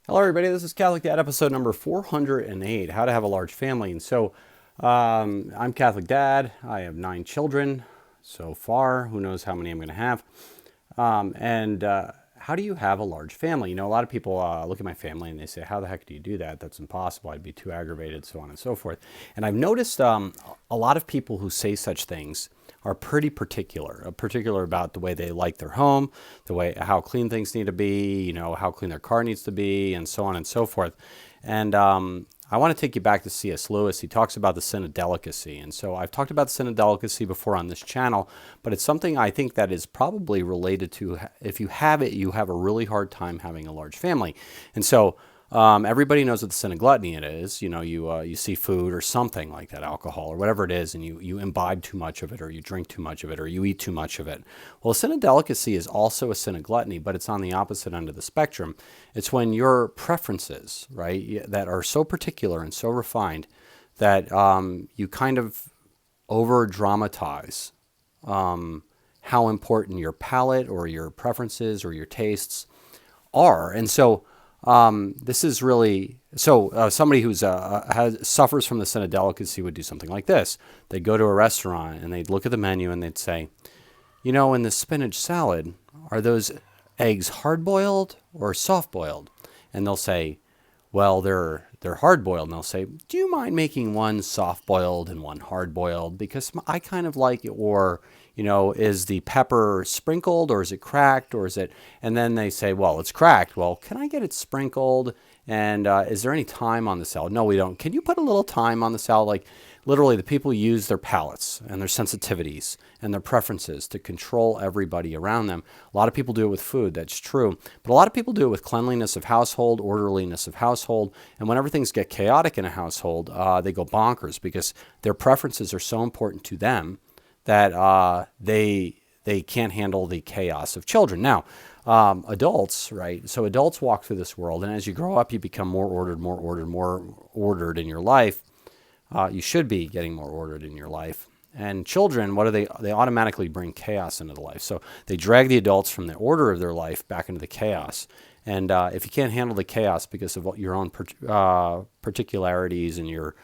Hello, everybody. This is Catholic Dad, episode number 408, How to Have a Large Family. And I'm Catholic Dad. I have 9 children so far. Who knows how many I'm going to have. How do you have a large family? A lot of people look at my family and they say, how the heck do you do that? That's impossible. I'd be too aggravated, so on and so forth. And I've noticed a lot of people who say such things are pretty particular about the way they like their home, the way how clean things need to be, how clean their car needs to be, and so on and so forth. And I want to take you back to C.S. Lewis. He talks about the sin of delicacy. And so I've talked about the sin of delicacy before on this channel, but it's something I think that is probably related to, if you have it, you have a really hard time having a large family. And so everybody knows what the sin of gluttony it is. You see food or something like that, alcohol or whatever it is, and you imbibe too much of it, or you drink too much of it, or you eat too much of it. Well, the sin of delicacy is also a sin of gluttony, but it's on the opposite end of the spectrum. It's when your preferences, right, that are so particular and so refined that you kind of over dramatize how important your palate or your preferences or your tastes are. And so this is really somebody who's suffers from the sin of delicacy would do something like this. They'd go to a restaurant and they'd look at the menu and they'd say, in the spinach salad, are those eggs hard boiled or soft boiled? And they'll say, well, they're hard boiled. And they'll say, do you mind making one soft boiled and one hard boiled? Because I kind of like it. Or is the pepper sprinkled or is it cracked or is it? And then they say, well, it's cracked. Well, can I get it sprinkled? And is there any thyme on the salad? No, we don't. Can you put a little thyme on the salad? Like literally the people use their palates and their sensitivities and their preferences to control everybody around them. A lot of people do it with food. That's true. But a lot of people do it with cleanliness of household, orderliness of household. And whenever things get chaotic in a household, they go bonkers because their preferences are so important to them that they can't handle the chaos of children. Now, adults, right? So adults walk through this world, and as you grow up, you become more ordered in your life. You should be getting more ordered in your life. And children, what do they? They automatically bring chaos into the life. So they drag the adults from the order of their life back into the chaos. And if you can't handle the chaos because of your own particularities and your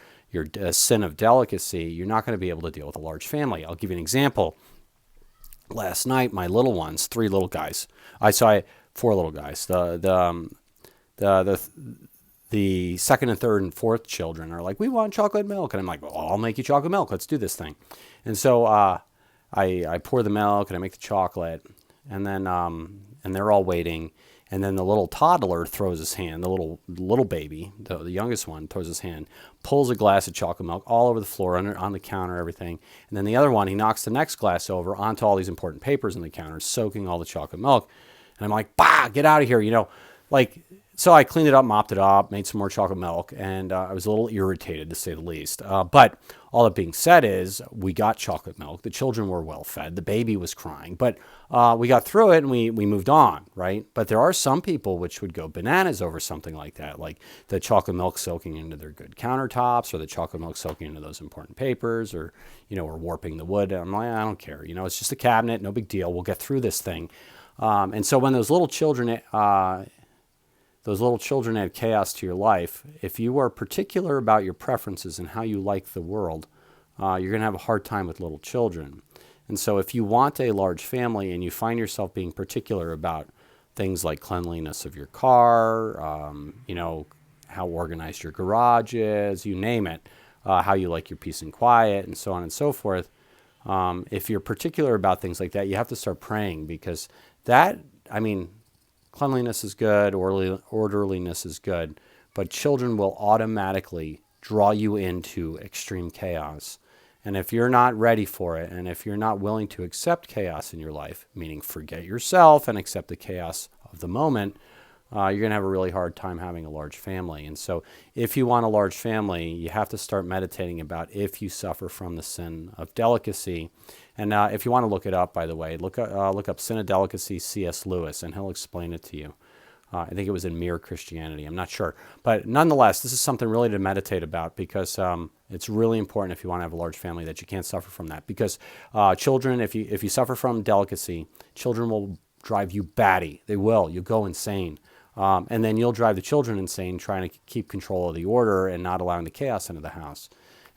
sin of delicacy, you're not going to be able to deal with a large family. I'll give you an example. Last night, my little ones, 3 little guys. I saw 4 little guys. The second and third and fourth children are like, we want chocolate milk, and I'm like, well, I'll make you chocolate milk. Let's do this thing. And so I pour the milk and I make the chocolate, and then and they're all waiting. And then the little toddler throws his hand, the little baby, the youngest one, throws his hand, pulls a glass of chocolate milk all over the floor, on the counter, everything. And then the other one, he knocks the next glass over onto all these important papers on the counter, soaking all the chocolate milk. And I'm like, bah, get out of here, So I cleaned it up, mopped it up, made some more chocolate milk, and I was a little irritated, to say the least. But all that being said is we got chocolate milk. The children were well fed. The baby was crying. But we got through it, and we moved on, right? But there are some people which would go bananas over something like that, like the chocolate milk soaking into their good countertops, or the chocolate milk soaking into those important papers, or warping the wood. I'm like, I don't care. It's just a cabinet, no big deal. We'll get through this thing. And so when those little children add chaos to your life, if you are particular about your preferences and how you like the world, you're going to have a hard time with little children. And so if you want a large family and you find yourself being particular about things like cleanliness of your car, how organized your garage is, you name it, how you like your peace and quiet, and so on and so forth, if you're particular about things like that, you have to start praying, because cleanliness is good, orderliness is good, but children will automatically draw you into extreme chaos. And if you're not ready for it, and if you're not willing to accept chaos in your life, meaning forget yourself and accept the chaos of the moment, you're going to have a really hard time having a large family. And so if you want a large family, you have to start meditating about if you suffer from the sin of delicacy. And if you want to look it up, by the way, look up Sin of Delicacy, C.S. Lewis, and he'll explain it to you. I think it was in Mere Christianity. I'm not sure. But nonetheless, this is something really to meditate about, because it's really important if you want to have a large family that you can't suffer from that. Because children, if you suffer from delicacy, children will drive you batty. They will. You'll go insane. And then you'll drive the children insane trying to keep control of the order and not allowing the chaos into the house.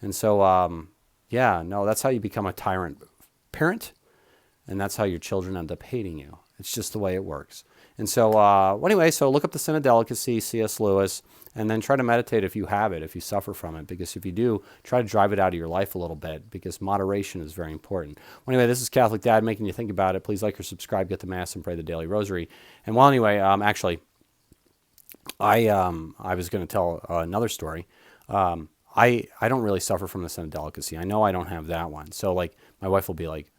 And so, yeah, no, that's how you become a tyrant parent, and that's how your children end up hating you. It's just the way it works. And so, anyway, so look up The Sin of Delicacy, C.S. Lewis, and then try to meditate if you have it, if you suffer from it, because if you do, try to drive it out of your life a little bit, because moderation is very important. Well, anyway, this is Catholic Dad making you think about it. Please like or subscribe, get the Mass, and pray the Daily Rosary. And well, anyway, actually, I was going to tell another story. I don't really suffer from the Sin of Delicacy. I know I don't have that one. So, like, my wife will be like,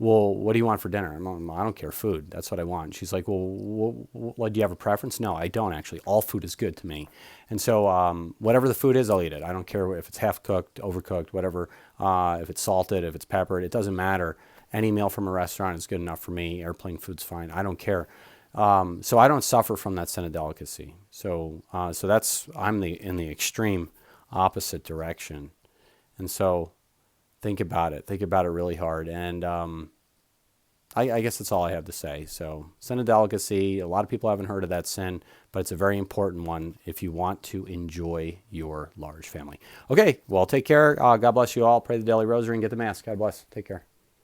well, what do you want for dinner? I don't care, food. That's what I want. She's like, well, do you have a preference? No, I don't actually. All food is good to me. And so whatever the food is, I'll eat it. I don't care if it's half-cooked, overcooked, whatever, if it's salted, if it's peppered. It doesn't matter. Any meal from a restaurant is good enough for me. Airplane food's fine. I don't care. So I don't suffer from that Sin of Delicacy. So I'm in the extreme opposite direction. And so think about it. Think about it really hard. And I guess that's all I have to say. So Sin of Delicacy, a lot of people haven't heard of that sin, but it's a very important one if you want to enjoy your large family. Okay, well, take care. God bless you all. Pray the Daily Rosary and get the Mass. God bless. Take care.